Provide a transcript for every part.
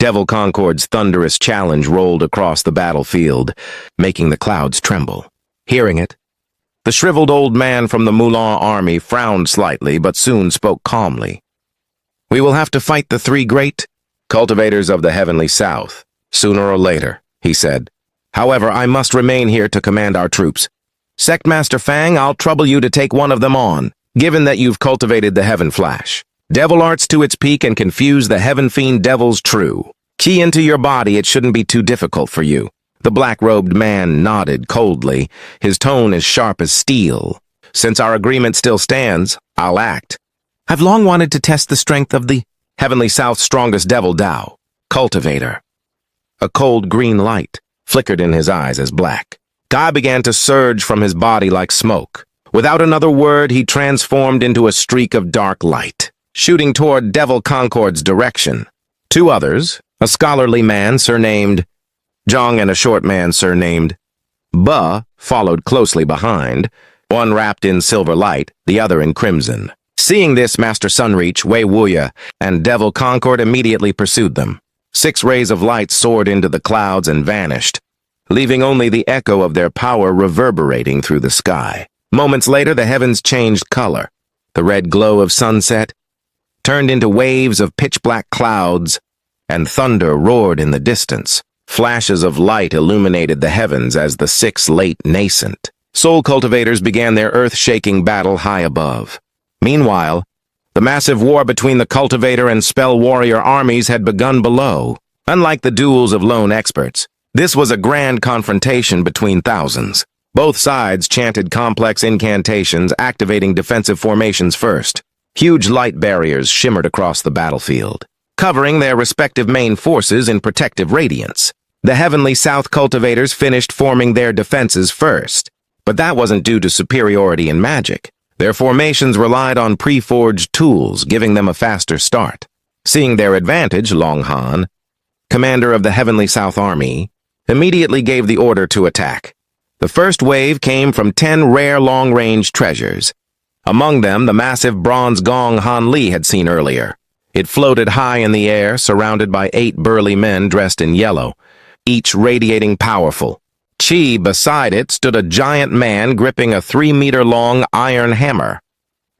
Devil Concord's thunderous challenge rolled across the battlefield, making the clouds tremble. Hearing it, the shriveled old man from the Mulan army frowned slightly but soon spoke calmly. "We will have to fight the three great cultivators of the heavenly south, sooner or later," he said. "However, I must remain here to command our troops. Sectmaster Fang, I'll trouble you to take one of them on, given that you've cultivated the Heaven Flash. Devil arts to its peak and confuse the Heaven Fiend Devils true. Key into your body, it shouldn't be too difficult for you." The black-robed man nodded coldly, his tone as sharp as steel. "Since our agreement still stands, I'll act. I've long wanted to test the strength of the Heavenly South's strongest devil Dao, Cultivator." A cold green light flickered in his eyes as black. Guy began to surge from his body like smoke. Without another word, he transformed into a streak of dark light, shooting toward Devil Concord's direction. Two others, a scholarly man surnamed Zhang and a short man surnamed Ba, followed closely behind, one wrapped in silver light, the other in crimson. Seeing this, Master Sunreach, Wei Wuya, and Devil Concord immediately pursued them. 6 rays of light soared into the clouds and vanished, leaving only the echo of their power reverberating through the sky. Moments later, the heavens changed color. The red glow of sunset turned into waves of pitch-black clouds, and thunder roared in the distance. Flashes of light illuminated the heavens as the 6 late nascent soul cultivators began their earth-shaking battle high above. Meanwhile, the massive war between the cultivator and spell warrior armies had begun below. Unlike the duels of lone experts, this was a grand confrontation between thousands. Both sides chanted complex incantations, activating defensive formations first. Huge light barriers shimmered across the battlefield, covering their respective main forces in protective radiance. The Heavenly South cultivators finished forming their defenses first, but that wasn't due to superiority in magic. Their formations relied on pre-forged tools, giving them a faster start. Seeing their advantage, Long Han, commander of the Heavenly South Army, immediately gave the order to attack. The first wave came from 10 rare long-range treasures. Among them, the massive bronze gong Han Li had seen earlier. It floated high in the air, surrounded by 8 burly men dressed in yellow, each radiating powerful. Chi, beside it, stood a giant man gripping a 3-meter-long iron hammer.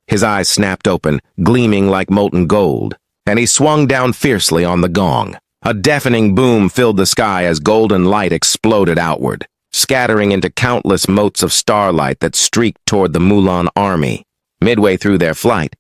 His eyes snapped open, gleaming like molten gold, and he swung down fiercely on the gong. A deafening boom filled the sky as golden light exploded outward, scattering into countless motes of starlight that streaked toward the Mulan army. Midway through their flight,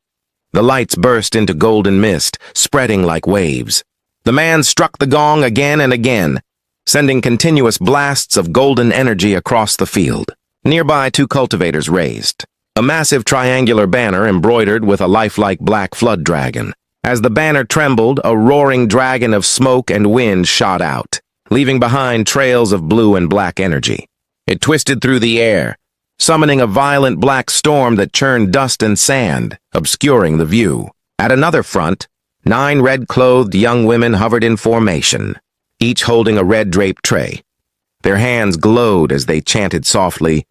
the lights burst into golden mist, spreading like waves. The man struck the gong again and again, sending continuous blasts of golden energy across the field. Nearby, 2 cultivators raised a massive triangular banner embroidered with a lifelike black flood dragon. As the banner trembled, a roaring dragon of smoke and wind shot out, leaving behind trails of blue and black energy. It twisted through the air, summoning a violent black storm that churned dust and sand, obscuring the view. At another front, 9 red-clothed young women hovered in formation, each holding a red-draped tray. Their hands glowed as they chanted softly,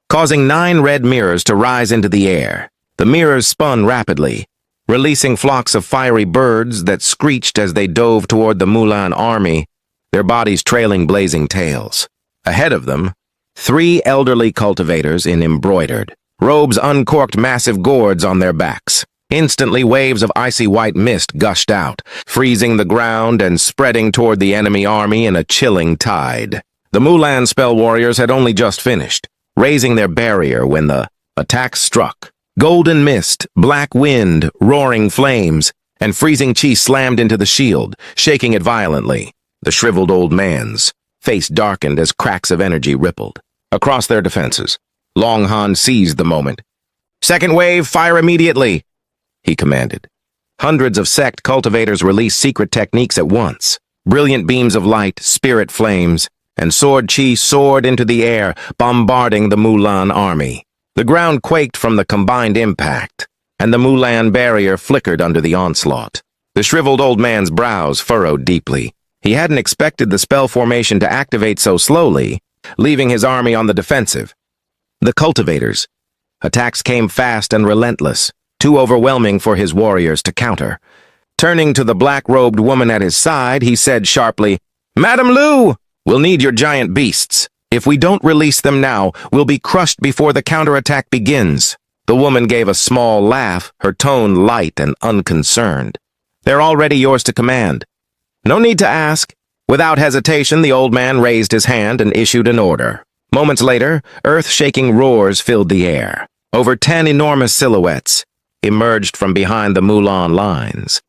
causing 9 red mirrors to rise into the air. The mirrors spun rapidly, releasing flocks of fiery birds that screeched as they dove toward the Mulan army, their bodies trailing blazing tails. Ahead of them, 3 elderly cultivators in embroidered robes uncorked massive gourds on their backs. Instantly, waves of icy white mist gushed out, freezing the ground and spreading toward the enemy army in a chilling tide. The Mulan spell warriors had only just finished, raising their barrier when the attack struck. Golden mist, black wind, roaring flames, and freezing chi slammed into the shield, shaking it violently. The shriveled old man's face darkened as cracks of energy rippled across their defenses. Long Han seized the moment. "Second wave, fire immediately," he commanded. Hundreds of sect cultivators released secret techniques at once. Brilliant beams of light, spirit flames, and sword chi soared into the air, bombarding the Mulan army. The ground quaked from the combined impact, and the Mulan barrier flickered under the onslaught. The shriveled old man's brows furrowed deeply. He hadn't expected the spell formation to activate so slowly, leaving his army on the defensive. The cultivators. Attacks came fast and relentless, too overwhelming for his warriors to counter. Turning to the black-robed woman at his side, he said sharply, "Madam Lu, we'll need your giant beasts. If we don't release them now, we'll be crushed before the counterattack begins." The woman gave a small laugh, her tone light and unconcerned. "They're already yours to command. No need to ask." Without hesitation, the old man raised his hand and issued an order. Moments later, earth-shaking roars filled the air. Over 10 enormous silhouettes emerged from behind the Mulan lines.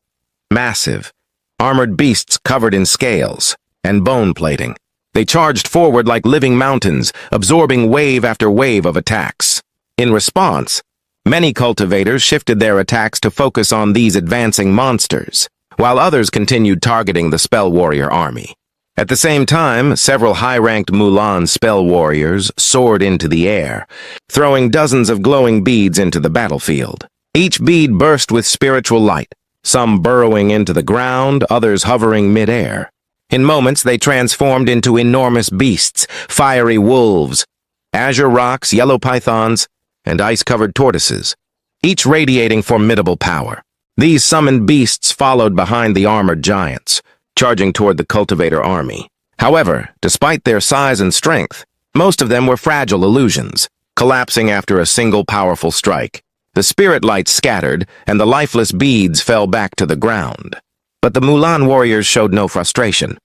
Massive, armored beasts covered in scales and bone plating. They charged forward like living mountains, absorbing wave after wave of attacks. In response, many cultivators shifted their attacks to focus on these advancing monsters, while others continued targeting the spell warrior army. At the same time, several high-ranked Mulan spell warriors soared into the air, throwing dozens of glowing beads into the battlefield. Each bead burst with spiritual light, some burrowing into the ground, others hovering mid-air. In moments, they transformed into enormous beasts, fiery wolves, azure rocks, yellow pythons, and ice-covered tortoises, each radiating formidable power. These summoned beasts followed behind the armored giants, charging toward the cultivator army. However, despite their size and strength, most of them were fragile illusions, collapsing after a single powerful strike. The spirit lights scattered, and the lifeless beads fell back to the ground. But the Mulan warriors showed no frustration.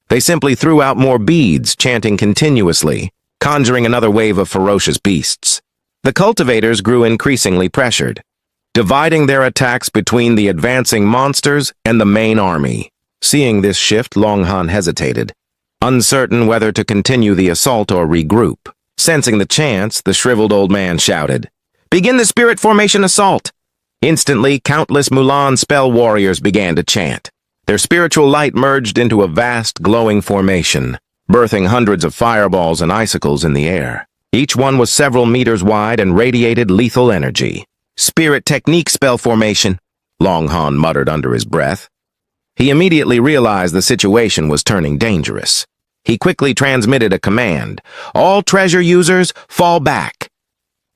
They simply threw out more beads, chanting continuously, conjuring another wave of ferocious beasts. The cultivators grew increasingly pressured, dividing their attacks between the advancing monsters and the main army. Seeing this shift, Longhan hesitated, uncertain whether to continue the assault or regroup. Sensing the chance, the shriveled old man shouted, "Begin the spirit formation assault!" Instantly, countless Mulan spell warriors began to chant. Their spiritual light merged into a vast, glowing formation, birthing hundreds of fireballs and icicles in the air. Each one was several meters wide and radiated lethal energy. "Spirit technique spell formation," Longhan muttered under his breath. He immediately realized the situation was turning dangerous. He quickly transmitted a command. "All treasure users, fall back."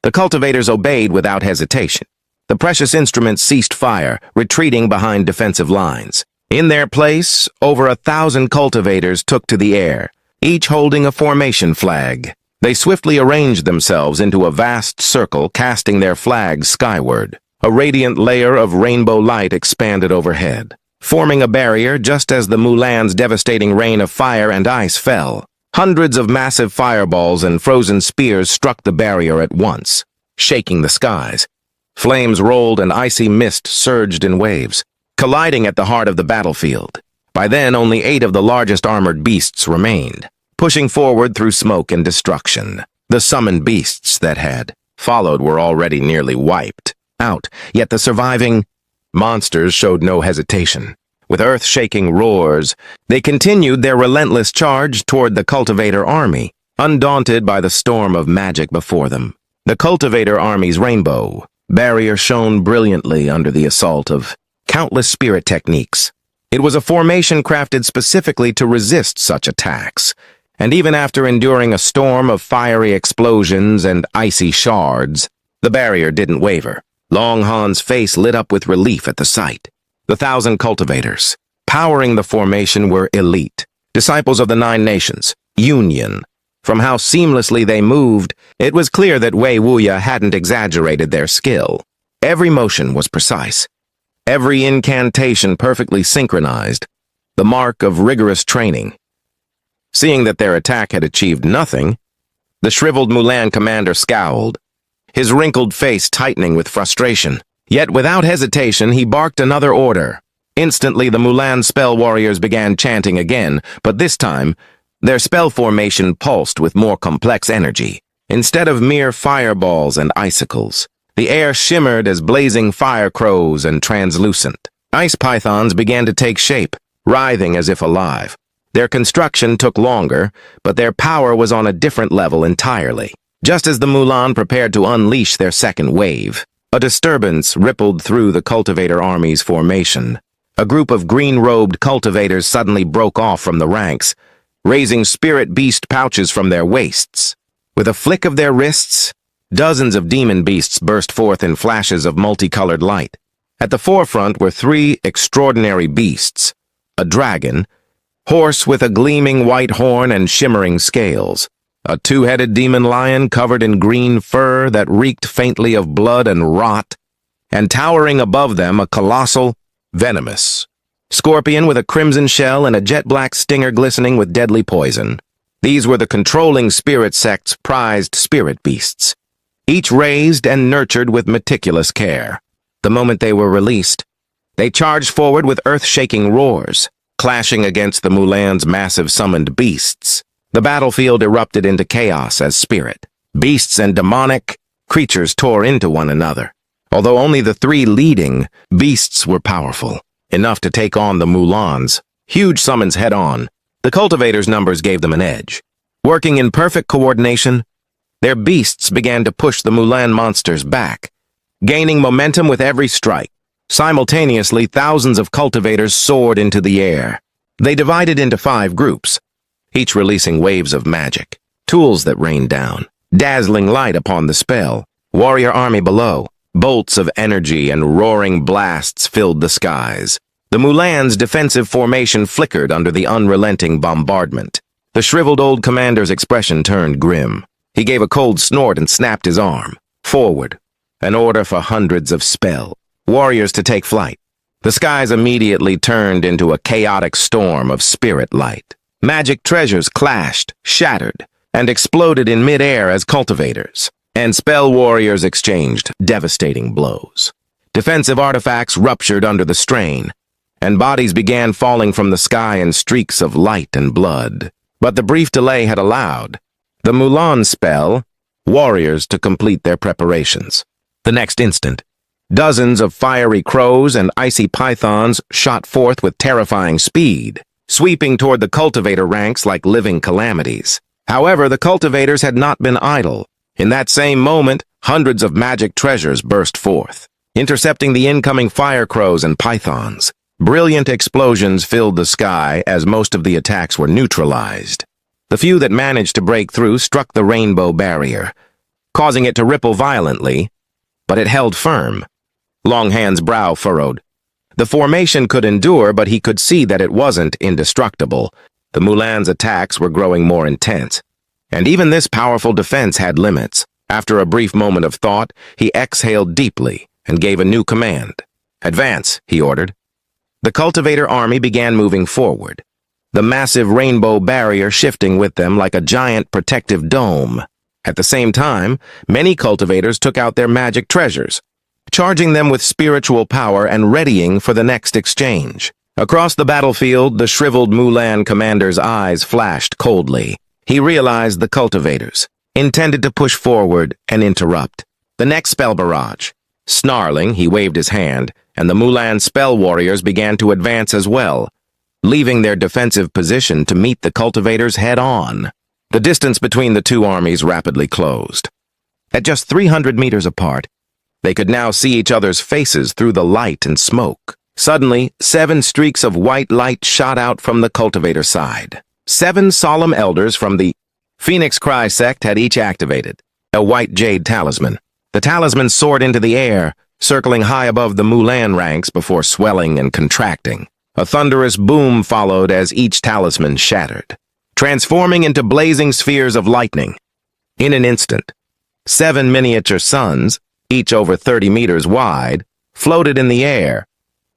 The cultivators obeyed without hesitation. The precious instruments ceased fire, retreating behind defensive lines. In their place, over 1,000 cultivators took to the air, each holding a formation flag. They swiftly arranged themselves into a vast circle, casting their flags skyward. A radiant layer of rainbow light expanded overhead, forming a barrier just as the Mulan's devastating rain of fire and ice fell. Hundreds of massive fireballs and frozen spears struck the barrier at once, shaking the skies. Flames rolled and icy mist surged in waves, colliding at the heart of the battlefield. By then, only 8 of the largest armored beasts remained, pushing forward through smoke and destruction. The summoned beasts that had followed were already nearly wiped out, yet the surviving monsters showed no hesitation. With earth-shaking roars, they continued their relentless charge toward the cultivator army, undaunted by the storm of magic before them. The cultivator army's rainbow barrier shone brilliantly under the assault of countless spirit techniques. It was a formation crafted specifically to resist such attacks, and even after enduring a storm of fiery explosions and icy shards, the barrier didn't waver. Longhan's face lit up with relief at the sight. The 1,000 cultivators powering the formation were elite, disciples of the 9 nations, Union. From how seamlessly they moved, it was clear that Wei Wuya hadn't exaggerated their skill. Every motion was precise, every incantation perfectly synchronized, the mark of rigorous training. Seeing that their attack had achieved nothing, the shriveled Mulan commander scowled, his wrinkled face tightening with frustration. Yet without hesitation, he barked another order. Instantly, the Mulan spell warriors began chanting again, but this time, their spell formation pulsed with more complex energy. Instead of mere fireballs and icicles, the air shimmered as blazing fire crows and translucent. Ice pythons began to take shape, writhing as if alive. Their construction took longer, but their power was on a different level entirely. Just as the Mulan prepared to unleash their second wave, a disturbance rippled through the cultivator army's formation. A group of green-robed cultivators suddenly broke off from the ranks, raising spirit beast pouches from their waists. With a flick of their wrists, dozens of demon beasts burst forth in flashes of multicolored light. At the forefront were three extraordinary beasts: a dragon, horse with a gleaming white horn and shimmering scales, a two-headed demon lion covered in green fur that reeked faintly of blood and rot, and towering above them a colossal, venomous scorpion with a crimson shell and a jet-black stinger glistening with deadly poison. These were the controlling spirit sect's prized spirit beasts, each raised and nurtured with meticulous care. The moment they were released, they charged forward with earth-shaking roars, clashing against the Mulan's massive summoned beasts. The battlefield erupted into chaos as spirit, beasts, and demonic creatures tore into one another. Although only the three leading beasts were powerful, enough to take on the Mulans, huge summons head-on, the cultivators' numbers gave them an edge. Working in perfect coordination, their beasts began to push the Mulan monsters back, gaining momentum with every strike. Simultaneously, thousands of cultivators soared into the air. They divided into 5 groups, each releasing waves of magic, tools that rained down, dazzling light upon the spell, warrior army below. Bolts of energy and roaring blasts filled the skies. The Mulan's defensive formation flickered under the unrelenting bombardment. The shriveled old commander's expression turned grim. He gave a cold snort and snapped his arm. Forward. An order for hundreds of spell warriors to take flight. The skies immediately turned into a chaotic storm of spirit light. Magic treasures clashed, shattered, and exploded in mid-air as cultivators and spell warriors exchanged devastating blows. Defensive artifacts ruptured under the strain, and bodies began falling from the sky in streaks of light and blood. But the brief delay had allowed the Mulan spell warriors to complete their preparations. The next instant, dozens of fiery crows and icy pythons shot forth with terrifying speed, sweeping toward the cultivator ranks like living calamities. However, the cultivators had not been idle. In that same moment, hundreds of magic treasures burst forth, intercepting the incoming fire crows and pythons. Brilliant explosions filled the sky as most of the attacks were neutralized. The few that managed to break through struck the rainbow barrier, causing it to ripple violently, but it held firm. Longhand's brow furrowed. The formation could endure, but he could see that it wasn't indestructible. The Mulan's attacks were growing more intense, and even this powerful defense had limits. After a brief moment of thought, he exhaled deeply and gave a new command. "Advance," he ordered. The cultivator army began moving forward, the massive rainbow barrier shifting with them like a giant protective dome. At the same time, many cultivators took out their magic treasures, charging them with spiritual power and readying for the next exchange. Across the battlefield, the shriveled Mulan commander's eyes flashed coldly. He realized the cultivators intended to push forward and interrupt the next spell barrage. Snarling, he waved his hand, and the Mulan spell warriors began to advance as well, leaving their defensive position to meet the cultivators head-on. The distance between the two armies rapidly closed. At just 300 meters apart, they could now see each other's faces through the light and smoke. Suddenly, 7 streaks of white light shot out from the cultivator side. 7 solemn elders from the Phoenix Cry sect had each activated a white jade talisman. The talisman soared into the air, circling high above the Mulan ranks before swelling and contracting. A thunderous boom followed as each talisman shattered, transforming into blazing spheres of lightning. In an instant, 7 miniature suns, each over 30 meters wide, floated in the air,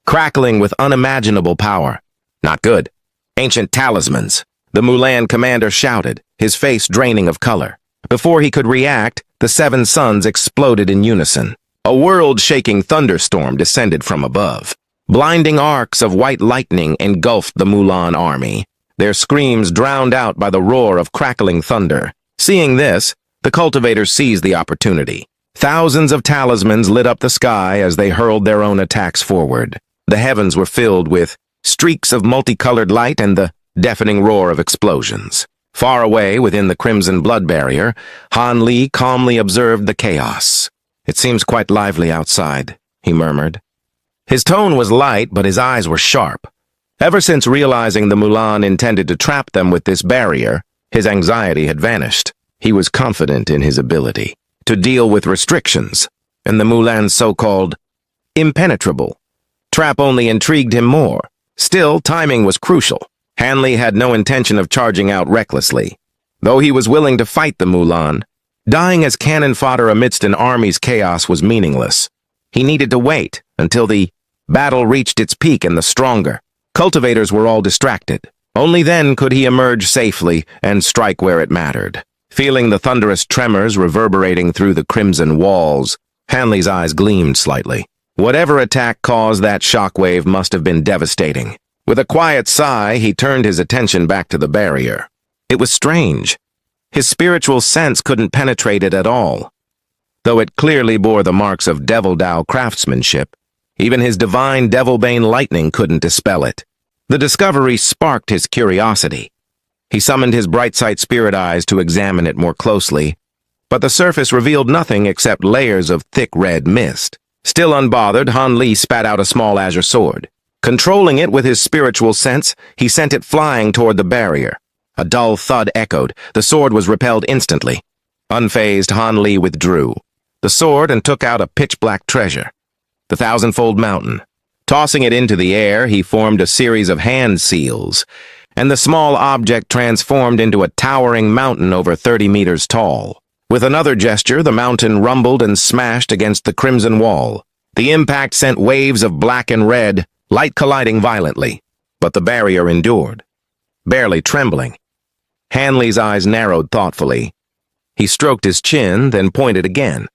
crackling with unimaginable power. "Not good. Ancient talismans," the Mulan commander shouted, his face draining of color. Before he could react, the 7 suns exploded in unison. A world-shaking thunderstorm descended from above. Blinding arcs of white lightning engulfed the Mulan army, their screams drowned out by the roar of crackling thunder. Seeing this, the cultivators seized the opportunity. Thousands of talismans lit up the sky as they hurled their own attacks forward. The heavens were filled with streaks of multicolored light and the deafening roar of explosions. Far away, within the crimson blood barrier, Han Li calmly observed the chaos. "It seems quite lively outside," he murmured. His tone was light, but his eyes were sharp. Ever since realizing the Mulan intended to trap them with this barrier, his anxiety had vanished. He was confident in his ability to deal with restrictions, and the Mulan's so-called impenetrable. Trap only intrigued him more. Still, timing was crucial. Hanley had no intention of charging out recklessly. Though he was willing to fight the Mulan, dying as cannon fodder amidst an army's chaos was meaningless. He needed to wait until the battle reached its peak and the stronger. Cultivators were all distracted. Only then could he emerge safely and strike where it mattered. Feeling the thunderous tremors reverberating through the crimson walls, Hanley's eyes gleamed slightly. Whatever attack caused that shockwave must have been devastating. With a quiet sigh, he turned his attention back to the barrier. It was strange. His spiritual sense couldn't penetrate it at all. Though it clearly bore the marks of Devil Dao craftsmanship, even his divine Devilbane lightning couldn't dispel it. The discovery sparked his curiosity. He summoned his bright sight spirit eyes to examine it more closely, but the surface revealed nothing except layers of thick red mist. Still unbothered, Han Li spat out a small azure sword. Controlling it with his spiritual sense, he sent it flying toward the barrier. A dull thud echoed. The sword was repelled instantly. Unfazed, Han Li withdrew the sword and took out a pitch-black treasure, the thousandfold mountain. Tossing it into the air, he formed a series of hand seals, and the small object transformed into a towering mountain over 30 meters tall. With another gesture, the mountain rumbled and smashed against the crimson wall. The impact sent waves of black and red, light colliding violently, but the barrier endured, barely trembling. Hanley's eyes narrowed thoughtfully. He stroked his chin, then pointed again.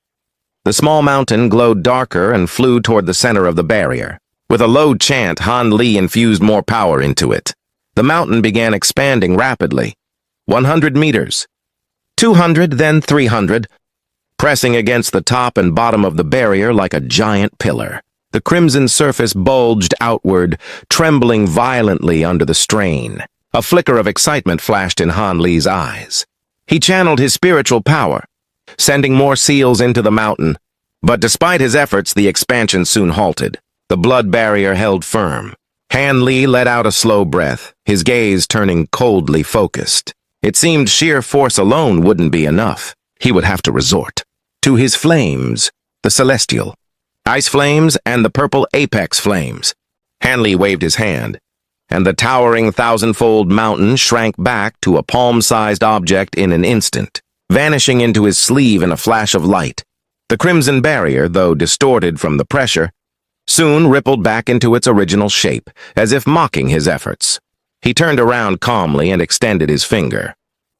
The small mountain glowed darker and flew toward the center of the barrier. With a low chant, Han Li infused more power into it. The mountain began expanding rapidly. 100 meters, 200, then 300, pressing against the top and bottom of the barrier like a giant pillar. The crimson surface bulged outward, trembling violently under the strain. A flicker of excitement flashed in Han Li's eyes. He channeled his spiritual power, sending more seals into the mountain. But despite his efforts, the expansion soon halted. The blood barrier held firm. Han Li let out a slow breath, his gaze turning coldly focused. It seemed sheer force alone wouldn't be enough. He would have to resort to his flames, the celestial ice flames and the purple apex flames. Han Li waved his hand, and the towering thousandfold mountain shrank back to a palm-sized object in an instant, vanishing into his sleeve in a flash of light. The crimson barrier, though distorted from the pressure, soon rippled back into its original shape, as if mocking his efforts. He turned around calmly and extended his finger.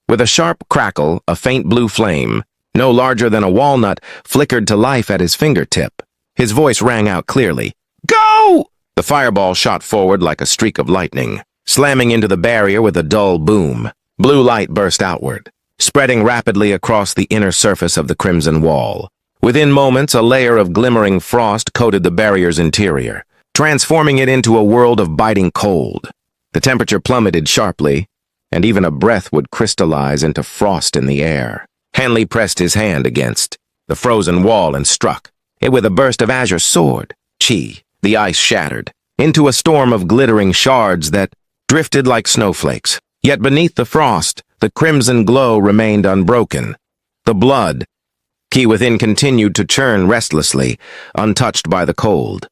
With a sharp crackle, a faint blue flame, no larger than a walnut, flickered to life at his fingertip. His voice rang out clearly. "Go!" The fireball shot forward like a streak of lightning, slamming into the barrier with a dull boom. Blue light burst outward, spreading rapidly across the inner surface of the crimson wall. Within moments, a layer of glimmering frost coated the barrier's interior, transforming it into a world of biting cold. The temperature plummeted sharply, and even a breath would crystallize into frost in the air. Hanley pressed his hand against the frozen wall and struck it with a burst of azure sword. Chi, the ice shattered into a storm of glittering shards that drifted like snowflakes. Yet beneath the frost, the crimson glow remained unbroken. The blood, Ki within, continued to churn restlessly, untouched by the cold.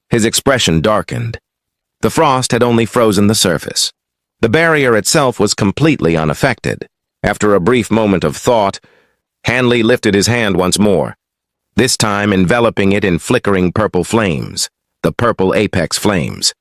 His expression darkened. The frost had only frozen the surface. The barrier itself was completely unaffected. After a brief moment of thought, Hanley lifted his hand once more, this time enveloping it in flickering purple flames, the purple apex flames.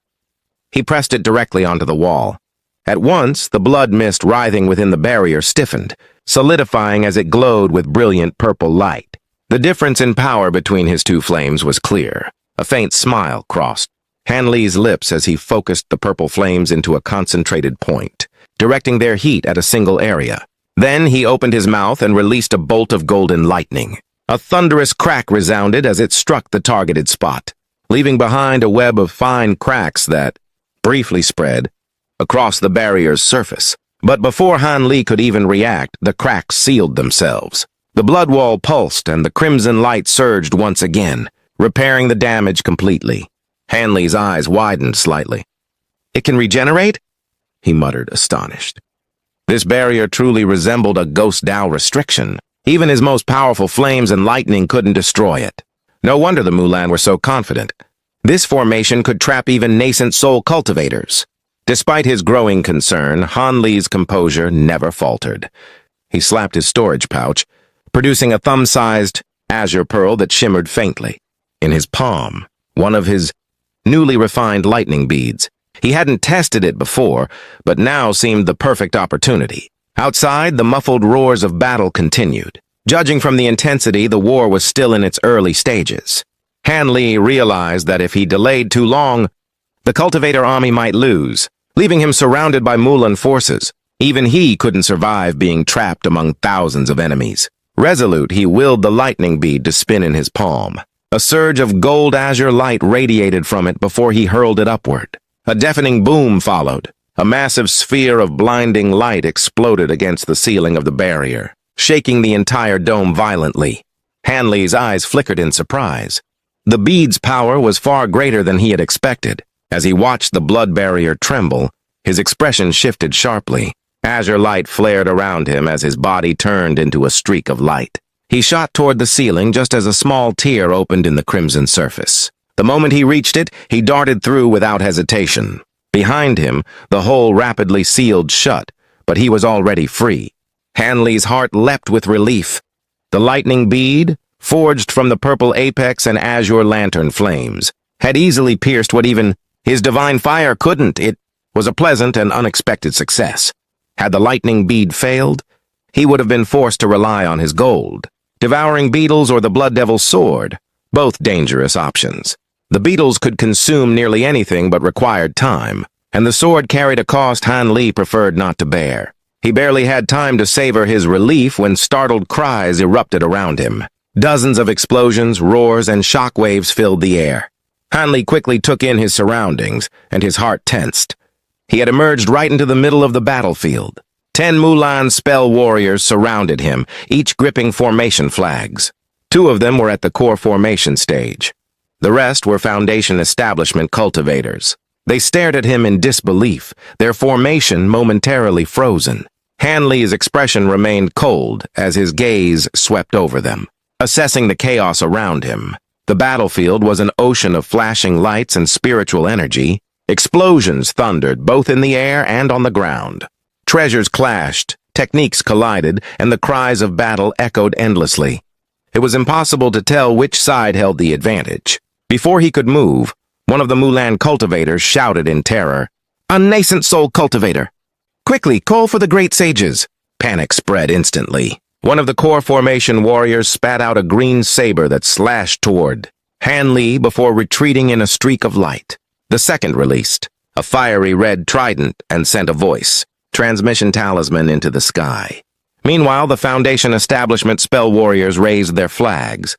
He pressed it directly onto the wall. At once, the blood mist writhing within the barrier stiffened, solidifying as it glowed with brilliant purple light. The difference in power between his two flames was clear. A faint smile crossed Hanley's lips as he focused the purple flames into a concentrated point, directing their heat at a single area. Then he opened his mouth and released a bolt of golden lightning. A thunderous crack resounded as it struck the targeted spot, leaving behind a web of fine cracks that briefly spread across the barrier's surface. But before Han Li could even react, the cracks sealed themselves. The blood wall pulsed and the crimson light surged once again, repairing the damage completely. Hanley's eyes widened slightly. "It can regenerate?" he muttered, astonished. This barrier truly resembled a ghost Dao restriction. Even his most powerful flames and lightning couldn't destroy it. No wonder the Mulan were so confident. This formation could trap even nascent soul cultivators. Despite his growing concern, Han Li's composure never faltered. He slapped his storage pouch, producing a thumb-sized azure pearl that shimmered faintly. In his palm, one of his newly refined lightning beads. He hadn't tested it before, but now seemed the perfect opportunity. Outside, the muffled roars of battle continued. Judging from the intensity, the war was still in its early stages. Han Li realized that if he delayed too long, the cultivator army might lose, leaving him surrounded by Mulan forces. Even he couldn't survive being trapped among thousands of enemies. Resolute, he willed the lightning bead to spin in his palm. A surge of gold azure light radiated from it before he hurled it upward. A deafening boom followed. A massive sphere of blinding light exploded against the ceiling of the barrier, shaking the entire dome violently. Han Li's eyes flickered in surprise. The bead's power was far greater than he had expected. As he watched the blood barrier tremble, his expression shifted sharply. Azure light flared around him as his body turned into a streak of light. He shot toward the ceiling just as a small tear opened in the crimson surface. The moment he reached it, he darted through without hesitation. Behind him, the hole rapidly sealed shut, but he was already free. Han Li's heart leapt with relief. The lightning bead, forged from the purple apex and azure lantern flames, had easily pierced what even his divine fire couldn't. It was a pleasant and unexpected success. Had the lightning bead failed, he would have been forced to rely on his gold. Devouring beetles or the Blood Devil's sword, both dangerous options. The beetles could consume nearly anything but required time, and the sword carried a cost Han Li preferred not to bear. He barely had time to savor his relief when startled cries erupted around him. Dozens of explosions, roars, and shockwaves filled the air. Han Li quickly took in his surroundings, and his heart tensed. He had emerged right into the middle of the battlefield. 10 Mulan spell warriors surrounded him, each gripping formation flags. 2 of them were at the core formation stage. The rest were Foundation Establishment cultivators. They stared at him in disbelief, their formation momentarily frozen. Han Li's expression remained cold as his gaze swept over them, assessing the chaos around him. The battlefield was an ocean of flashing lights and spiritual energy. Explosions thundered both in the air and on the ground. Treasures clashed, techniques collided, and the cries of battle echoed endlessly. It was impossible to tell which side held the advantage. Before he could move, one of the Mulan cultivators shouted in terror, "A nascent soul cultivator! Quickly, call for the great sages!" Panic spread instantly. One of the core formation warriors spat out a green saber that slashed toward Han Li before retreating in a streak of light. The second released, a fiery red trident, and sent a voice, transmission talisman, into the sky. Meanwhile, the Foundation Establishment spell warriors raised their flags,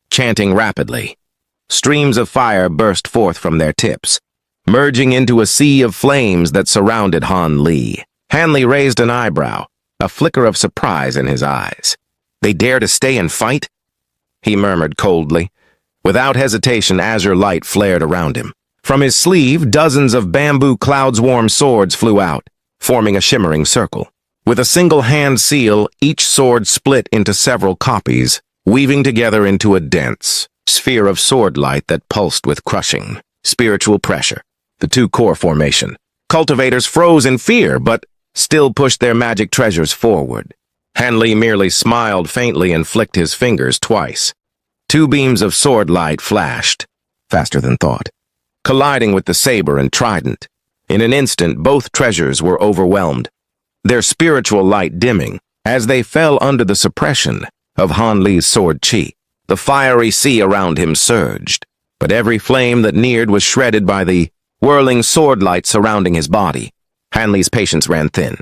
chanting rapidly. Streams of fire burst forth from their tips, merging into a sea of flames that surrounded Han Li. Han Li raised an eyebrow, a flicker of surprise in his eyes. "They dare to stay and fight?" he murmured coldly. Without hesitation, azure light flared around him. From his sleeve, dozens of bamboo clouds-warm swords flew out, forming a shimmering circle. With a single hand seal, each sword split into several copies, weaving together into a dense sphere of sword light that pulsed with crushing spiritual pressure. The 2 core formation cultivators froze in fear, but still pushed their magic treasures forward. Han Li merely smiled faintly and flicked his fingers twice. 2 beams of sword light flashed, faster than thought, colliding with the saber and trident. In an instant, both treasures were overwhelmed, their spiritual light dimming as they fell under the suppression of Han Li's sword chi. The fiery sea around him surged, but every flame that neared was shredded by the whirling sword light surrounding his body. Han Li's patience ran thin.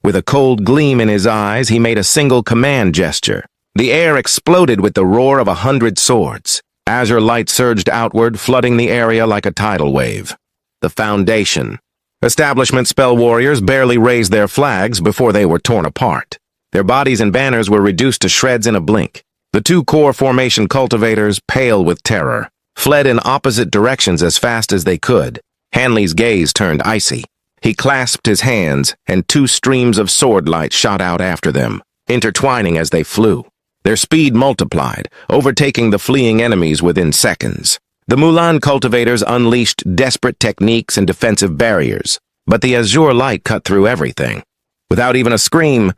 With a cold gleam in his eyes, he made a single command gesture. The air exploded with the roar of 100 swords. Azure light surged outward, flooding the area like a tidal wave. The Foundation Establishment spell warriors barely raised their flags before they were torn apart. Their bodies and banners were reduced to shreds in a blink. The 2 core formation cultivators, pale with terror, fled in opposite directions as fast as they could. Han Li's gaze turned icy. He clasped his hands, and 2 streams of sword light shot out after them, intertwining as they flew. Their speed multiplied, overtaking the fleeing enemies within seconds. The Mulan cultivators unleashed desperate techniques and defensive barriers, but the azure light cut through everything. Without even a scream,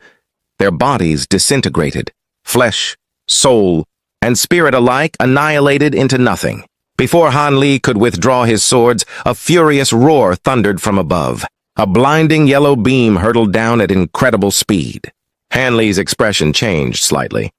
their bodies disintegrated, flesh, soul, and spirit alike annihilated into nothing. Before Han Li could withdraw his swords, a furious roar thundered from above. A blinding yellow beam hurtled down at incredible speed. Han Li's expression changed slightly.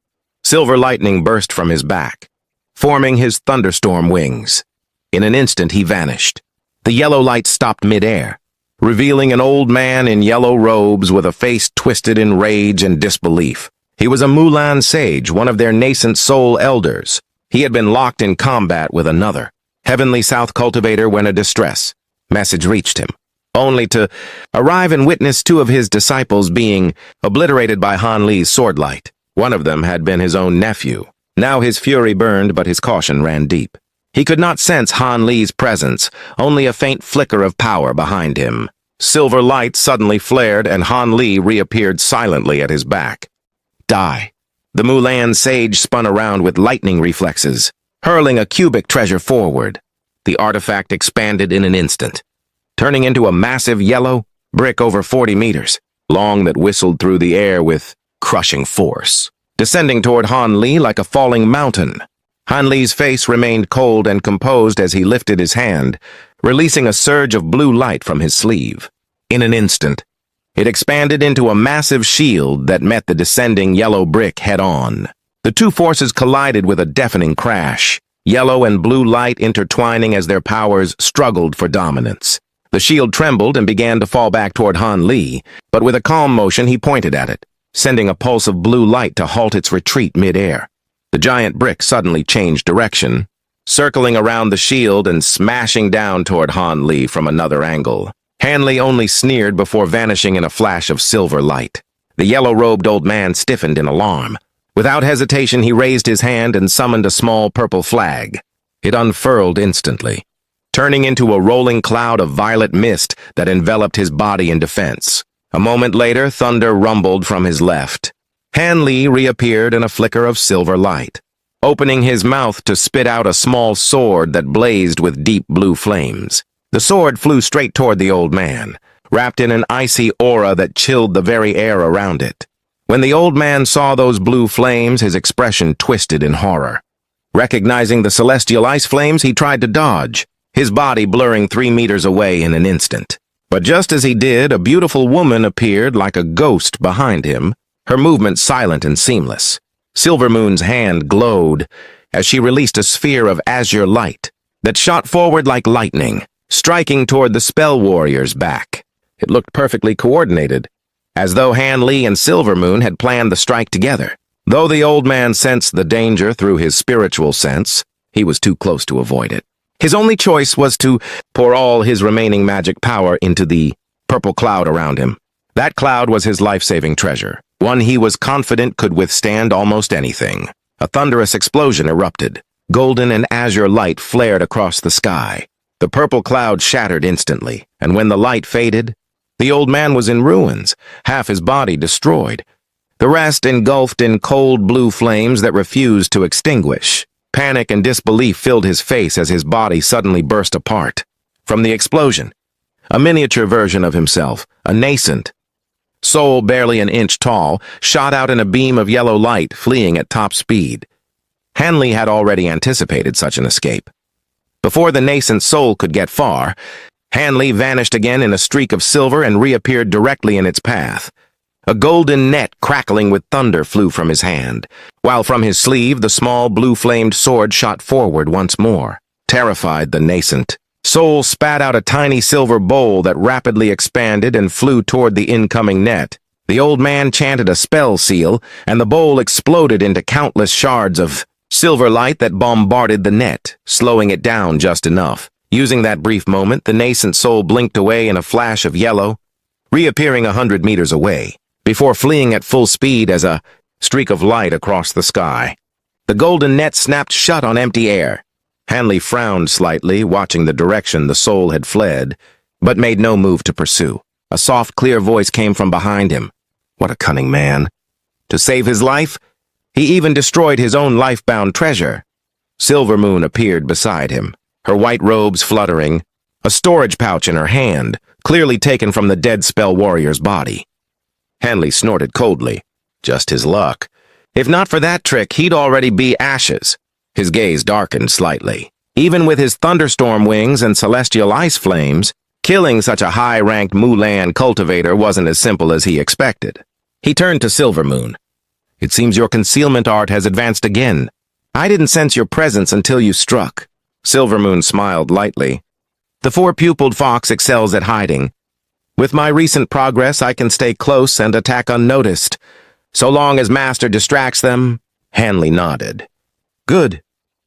Silver lightning burst from his back, forming his thunderstorm wings. In an instant, he vanished. The yellow light stopped mid-air, revealing an old man in yellow robes with a face twisted in rage and disbelief. He was a Mulan sage, one of their nascent soul elders. He had been locked in combat with another, Heavenly South cultivator, when a distress message reached him, only to arrive and witness two of his disciples being obliterated by Han Li's sword light. One of them had been his own nephew. Now his fury burned, but his caution ran deep. He could not sense Han Li's presence, only a faint flicker of power behind him. Silver light suddenly flared, and Han Li reappeared silently at his back. Die. The Mulan sage spun around with lightning reflexes, hurling a cubic treasure forward. The artifact expanded in an instant, turning into a massive yellow brick over 40 meters long that whistled through the air with crushing force, descending toward Han Li like a falling mountain. Han Li's face remained cold and composed as he lifted his hand, releasing a surge of blue light from his sleeve. In an instant, it expanded into a massive shield that met the descending yellow brick head-on. The two forces collided with a deafening crash, yellow and blue light intertwining as their powers struggled for dominance. The shield trembled and began to fall back toward Han Li, but with a calm motion he pointed at it, sending a pulse of blue light to halt its retreat mid-air. The giant brick suddenly changed direction, circling around the shield and smashing down toward Han Li from another angle. Han Li only sneered before vanishing in a flash of silver light. The yellow-robed old man stiffened in alarm. Without hesitation, he raised his hand and summoned a small purple flag. It unfurled instantly, turning into a rolling cloud of violet mist that enveloped his body in defense. A moment later, thunder rumbled from his left. Han Li reappeared in a flicker of silver light, opening his mouth to spit out a small sword that blazed with deep blue flames. The sword flew straight toward the old man, wrapped in an icy aura that chilled the very air around it. When the old man saw those blue flames, his expression twisted in horror. Recognizing the celestial ice flames, he tried to dodge, his body blurring 3 meters away in an instant. But just as he did, a beautiful woman appeared like a ghost behind him, her movement silent and seamless. Silvermoon's hand glowed as she released a sphere of azure light that shot forward like lightning, striking toward the spell warrior's back. It looked perfectly coordinated, as though Han Li and Silvermoon had planned the strike together. Though the old man sensed the danger through his spiritual sense, he was too close to avoid it. His only choice was to pour all his remaining magic power into the purple cloud around him. That cloud was his life-saving treasure, one he was confident could withstand almost anything. A thunderous explosion erupted. Golden and azure light flared across the sky. The purple cloud shattered instantly, and when the light faded, the old man was in ruins, half his body destroyed, the rest engulfed in cold blue flames that refused to extinguish. Panic and disbelief filled his face as his body suddenly burst apart. From the explosion, a miniature version of himself, a nascent soul barely an inch tall, shot out in a beam of yellow light, fleeing at top speed. Han Li had already anticipated such an escape. Before the nascent soul could get far, Han Li vanished again in a streak of silver and reappeared directly in its path. A golden net crackling with thunder flew from his hand, while from his sleeve the small blue-flamed sword shot forward once more. Terrified, the nascent soul spat out a tiny silver bowl that rapidly expanded and flew toward the incoming net. The old man chanted a spell seal, and the bowl exploded into countless shards of silver light that bombarded the net, slowing it down just enough. Using that brief moment, the nascent soul blinked away in a flash of yellow, reappearing 100 meters away, before fleeing at full speed as a streak of light across the sky. The golden net snapped shut on empty air. Han Li frowned slightly, watching the direction the soul had fled, but made no move to pursue. A soft, clear voice came from behind him. What a cunning man. To save his life, He even destroyed his own life-bound treasure. Silvermoon appeared beside him, her white robes fluttering, a storage pouch in her hand, clearly taken from the dead spell warrior's body. Hanley snorted coldly. Just his luck. If not for that trick, he'd already be ashes. His gaze darkened slightly. Even with his thunderstorm wings and celestial ice flames, killing such a high-ranked Mulan cultivator wasn't as simple as he expected. He turned to Silvermoon. It seems your concealment art has advanced again. I didn't sense your presence until you struck. Silvermoon smiled lightly. The four-pupiled fox excels at hiding. With my recent progress, I can stay close and attack unnoticed. So long as Master distracts them, Hanley nodded. Good.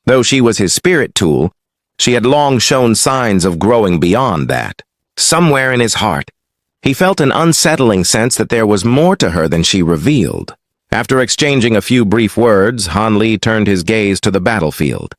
Though she was his spirit tool, she had long shown signs of growing beyond that. Somewhere in his heart, he felt an unsettling sense that there was more to her than she revealed. After exchanging a few brief words, Hanley turned his gaze to the battlefield.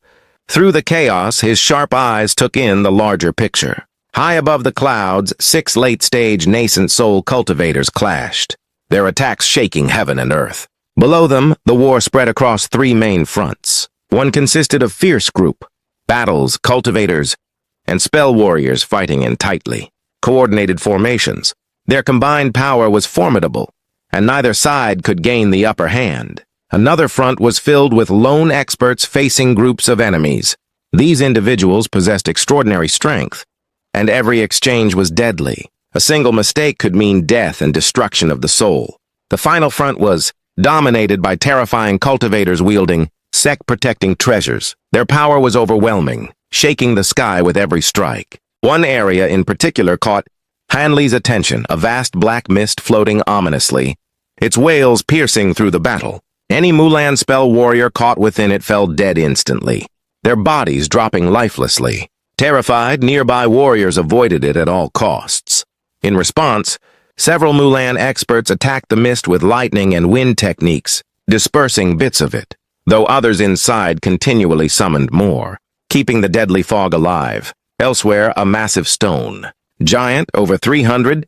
Through the chaos, his sharp eyes took in the larger picture. High above the clouds, 6 late-stage nascent soul cultivators clashed, their attacks shaking heaven and earth. Below them, the war spread across 3 main fronts. One consisted of fierce group, battles, cultivators, and spell warriors fighting in tightly coordinated formations. Their combined power was formidable, and neither side could gain the upper hand. Another front was filled with lone experts facing groups of enemies. These individuals possessed extraordinary strength, and every exchange was deadly. A single mistake could mean death and destruction of the soul. The final front was dominated by terrifying cultivators wielding sect-protecting treasures. Their power was overwhelming, shaking the sky with every strike. One area in particular caught Hanley's attention, a vast black mist floating ominously, its wails piercing through the battle. Any Mulan spell warrior caught within it fell dead instantly, their bodies dropping lifelessly. Terrified, nearby warriors avoided it at all costs. In response, several Mulan experts attacked the mist with lightning and wind techniques, dispersing bits of it, though others inside continually summoned more, keeping the deadly fog alive. Elsewhere, a massive stone, giant, over 300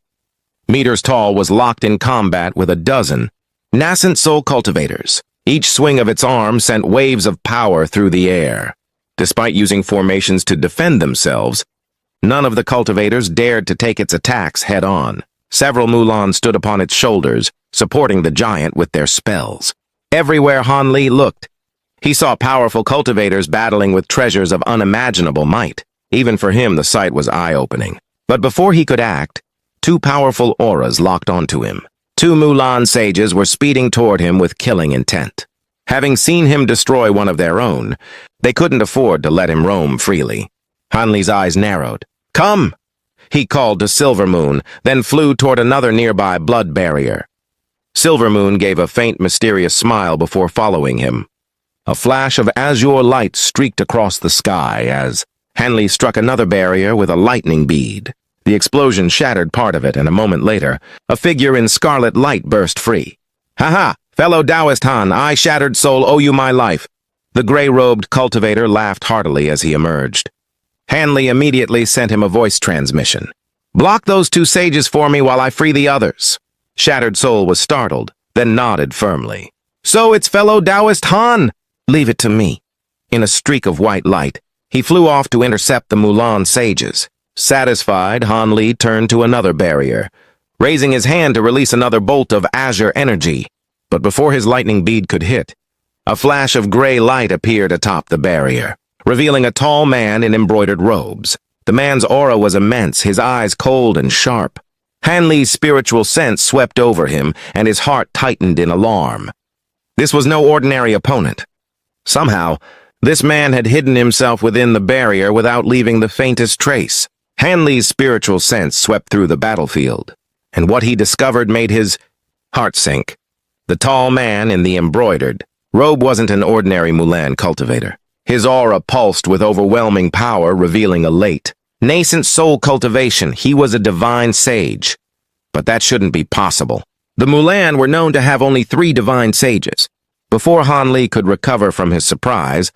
meters tall, was locked in combat with a dozen nascent soul cultivators. Each swing of its arm sent waves of power through the air. Despite using formations to defend themselves, none of the cultivators dared to take its attacks head-on. Several Mulan stood upon its shoulders, supporting the giant with their spells. Everywhere Hanley looked, he saw powerful cultivators battling with treasures of unimaginable might. Even for him, the sight was eye-opening. But before he could act, 2 powerful auras locked onto him. 2 Mulan sages were speeding toward him with killing intent. Having seen him destroy one of their own, they couldn't afford to let him roam freely. Hanley's eyes narrowed. "Come!" he called to Silvermoon, then flew toward another nearby blood barrier. Silvermoon gave a faint, mysterious smile before following him. A flash of azure light streaked across the sky as Hanley struck another barrier with a lightning bead. The explosion shattered part of it, and a moment later, a figure in scarlet light burst free. "Ha-ha! Fellow Taoist Han, I, Shattered Soul, owe you my life." The gray-robed cultivator laughed heartily as he emerged. Hanley immediately sent him a voice transmission. "Block those 2 sages for me while I free the others." Shattered Soul was startled, then nodded firmly. "So it's fellow Taoist Han! Leave it to me." In a streak of white light, he flew off to intercept the Mulan sages. Satisfied, Hanley turned to another barrier, raising his hand to release another bolt of azure energy. But before his lightning bead could hit, a flash of gray light appeared atop the barrier, revealing a tall man in embroidered robes. The man's aura was immense, his eyes cold and sharp. Hanley's spiritual sense swept over him, and his heart tightened in alarm. This was no ordinary opponent. Somehow, this man had hidden himself within the barrier without leaving the faintest trace. Hanley's spiritual sense swept through the battlefield, and what he discovered made his heart sink. The tall man in the embroidered robe wasn't an ordinary Mulan cultivator. His aura pulsed with overwhelming power, revealing a nascent soul cultivation. He was a divine sage. But that shouldn't be possible. The Mulan were known to have only 3 divine sages. Before Hanley could recover from his surprise,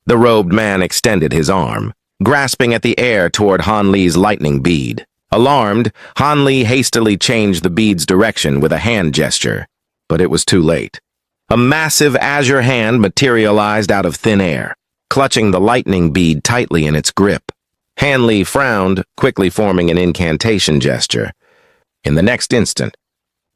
the robed man extended his arm, grasping at the air toward Hanley's lightning bead. Alarmed, Hanley hastily changed the bead's direction with a hand gesture. But it was too late. A massive azure hand materialized out of thin air, clutching the lightning bead tightly in its grip. Hanley frowned, quickly forming an incantation gesture. In the next instant,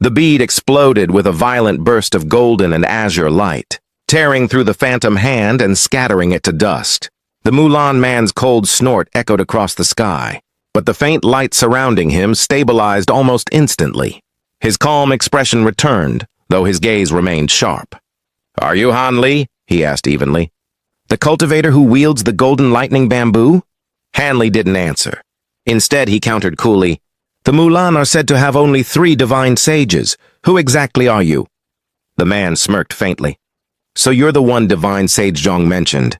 the bead exploded with a violent burst of golden and azure light, tearing through the phantom hand and scattering it to dust. The Mulan man's cold snort echoed across the sky, but the faint light surrounding him stabilized almost instantly. His calm expression returned, though his gaze remained sharp. "Are you Han Li?" he asked evenly. "The cultivator who wields the golden lightning bamboo?" Hanley didn't answer. Instead, he countered coolly, "The Mulan are said to have only 3 divine sages. Who exactly are you?" The man smirked faintly. "So you're the one divine sage Zhong mentioned.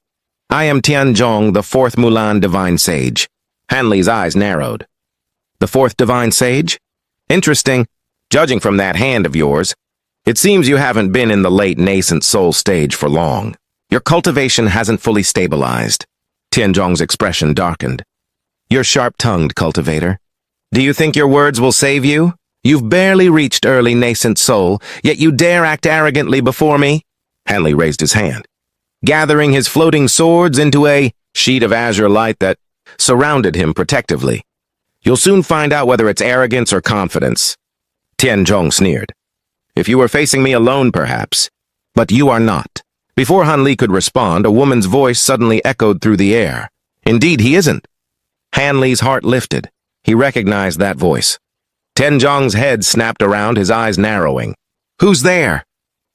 I am Tianzhong, the 4th Mulan divine sage." Hanley's eyes narrowed. "The 4th divine sage? Interesting, judging from that hand of yours. It seems you haven't been in the late nascent soul stage for long. Your cultivation hasn't fully stabilized." Tianzhong's expression darkened. "You're sharp-tongued, cultivator. Do you think your words will save you? You've barely reached early nascent soul, yet you dare act arrogantly before me?" Hanley raised his hand, gathering his floating swords into a sheet of azure light that surrounded him protectively. "You'll soon find out whether it's arrogance or confidence." Tianzhong sneered. "If you were facing me alone, perhaps. But you are not." Before Han Li could respond, a woman's voice suddenly echoed through the air. "Indeed, he isn't." Han Li's heart lifted. He recognized that voice. Tianzhong's head snapped around, his eyes narrowing. "Who's there?"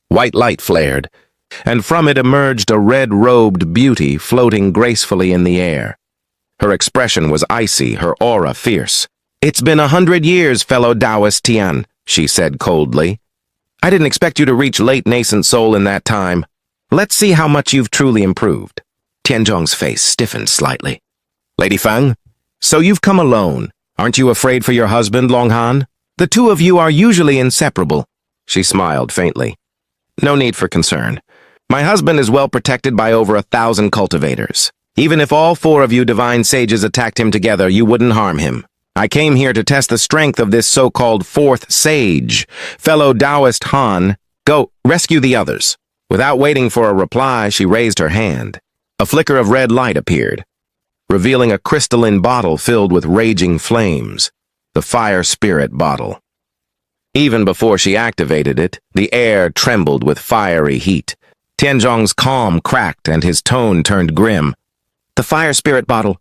White light flared, and from it emerged a red-robed beauty floating gracefully in the air. Her expression was icy, her aura fierce. "It's been 100 years, fellow Taoist Tian," she said coldly. "I didn't expect you to reach late nascent soul in that time. Let's see how much you've truly improved." Tianzhong's face stiffened slightly. "Lady Feng, so you've come alone. Aren't you afraid for your husband, Long Han? The two of you are usually inseparable." She smiled faintly. "No need for concern. My husband is well protected by over 1,000 cultivators. Even if all 4 of you divine sages attacked him together, you wouldn't harm him. I came here to test the strength of this so-called 4th sage. Fellow Taoist Han, go, rescue the others." Without waiting for a reply, she raised her hand. A flicker of red light appeared, revealing a crystalline bottle filled with raging flames, the fire spirit bottle. Even before she activated it, the air trembled with fiery heat. Tianzhong's calm cracked and his tone turned grim. "The fire spirit bottle."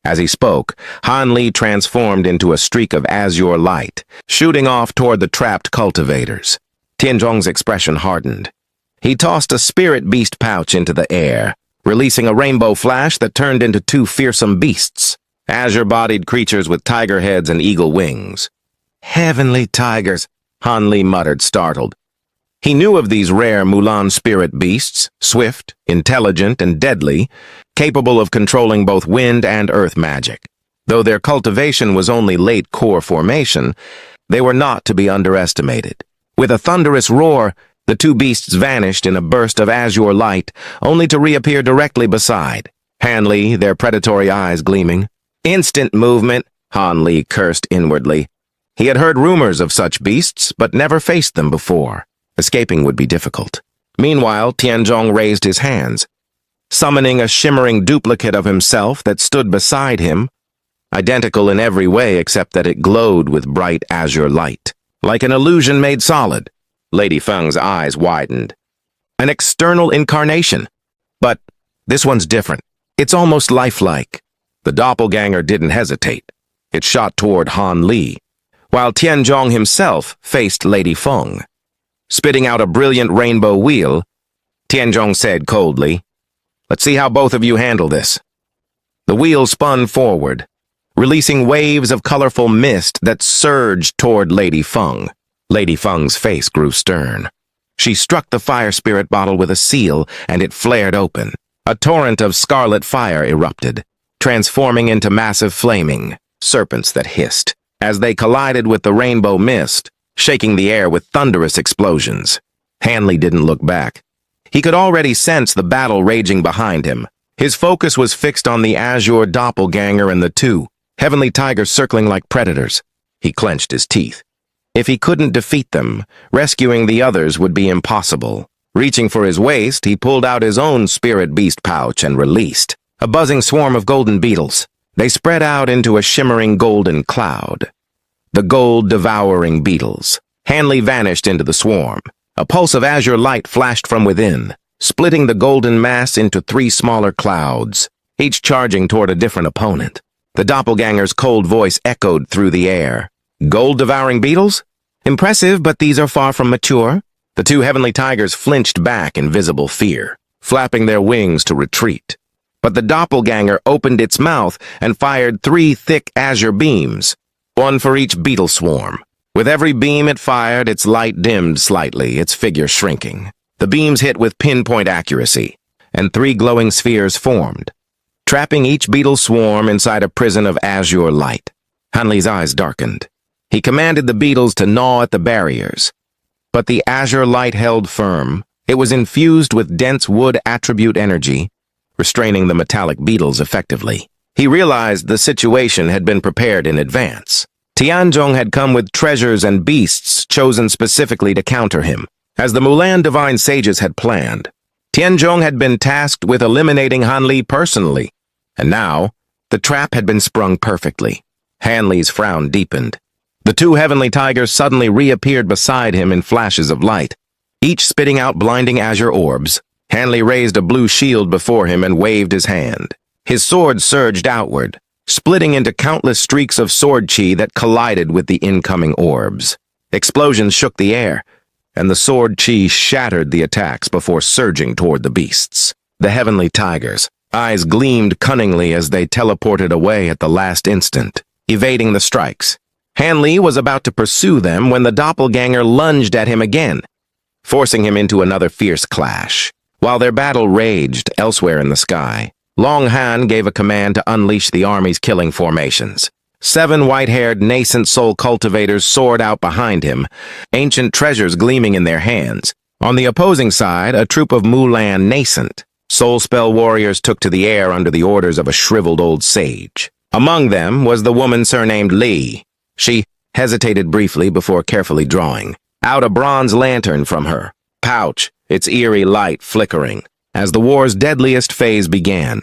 As he spoke, Han Li transformed into a streak of azure light, shooting off toward the trapped cultivators. Tianzhong's expression hardened. He tossed a spirit beast pouch into the air, releasing a rainbow flash that turned into 2 fearsome beasts, azure-bodied creatures with tiger heads and eagle wings. "Heavenly tigers," Han Li muttered, startled. He knew of these rare Mulan spirit beasts, swift, intelligent, and deadly, capable of controlling both wind and earth magic. Though their cultivation was only late core formation, they were not to be underestimated. With a thunderous roar, the 2 beasts vanished in a burst of azure light, only to reappear directly beside Han Li, their predatory eyes gleaming. "Instant movement," Han Li cursed inwardly. He had heard rumors of such beasts, but never faced them before. Escaping would be difficult. Meanwhile, Tianzhong raised his hands, summoning a shimmering duplicate of himself that stood beside him, identical in every way except that it glowed with bright azure light, like an illusion made solid. Lady Feng's eyes widened. "An external incarnation. But this one's different. It's almost lifelike." The doppelganger didn't hesitate. It shot toward Han Li, while Tianzhong himself faced Lady Feng. Spitting out a brilliant rainbow wheel, Tianzhong said coldly, "Let's see how both of you handle this." The wheel spun forward, releasing waves of colorful mist that surged toward Lady Feng. Lady Feng's face grew stern. She struck the fire spirit bottle with a seal, and it flared open. A torrent of scarlet fire erupted, transforming into massive flaming serpents that hissed as they collided with the rainbow mist, shaking the air with thunderous explosions. Hanley didn't look back. He could already sense the battle raging behind him. His focus was fixed on the azure doppelganger and the 2 heavenly tigers circling like predators. He clenched his teeth. If he couldn't defeat them, rescuing the others would be impossible. Reaching for his waist, he pulled out his own spirit beast pouch and released a buzzing swarm of golden beetles. They spread out into a shimmering golden cloud. The gold-devouring beetles. Hanley vanished into the swarm. A pulse of azure light flashed from within, splitting the golden mass into 3 smaller clouds, each charging toward a different opponent. The doppelganger's cold voice echoed through the air. Gold-devouring beetles? Impressive, but these are far from mature. The 2 heavenly tigers flinched back in visible fear, flapping their wings to retreat. But the doppelganger opened its mouth and fired 3 thick azure beams, 1 for each beetle swarm. With every beam it fired, its light dimmed slightly, its figure shrinking. The beams hit with pinpoint accuracy, and 3 glowing spheres formed, trapping each beetle swarm inside a prison of azure light. Hanley's eyes darkened. He commanded the beetles to gnaw at the barriers, but the azure light held firm. It was infused with dense wood attribute energy, restraining the metallic beetles effectively. He realized the situation had been prepared in advance. Tianzhong had come with treasures and beasts chosen specifically to counter him, as the Mulan divine sages had planned. Tianzhong had been tasked with eliminating Hanley personally, and now the trap had been sprung perfectly. Hanley's frown deepened. The 2 heavenly tigers suddenly reappeared beside him in flashes of light, each spitting out blinding azure orbs. Hanley raised a blue shield before him and waved his hand. His sword surged outward, splitting into countless streaks of sword chi that collided with the incoming orbs. Explosions shook the air, and the sword chi shattered the attacks before surging toward the beasts. The heavenly tigers' eyes gleamed cunningly as they teleported away at the last instant, evading the strikes. Hanley was about to pursue them when the doppelganger lunged at him again, forcing him into another fierce clash. While their battle raged elsewhere in the sky, Long Han gave a command to unleash the army's killing formations. 7 white-haired nascent soul cultivators soared out behind him, ancient treasures gleaming in their hands. On the opposing side, a troop of Mulan nascent soul spell warriors took to the air under the orders of a shriveled old sage. Among them was the woman surnamed Li. She hesitated briefly before carefully drawing out a bronze lantern from her pouch, its eerie light flickering. As the war's deadliest phase began,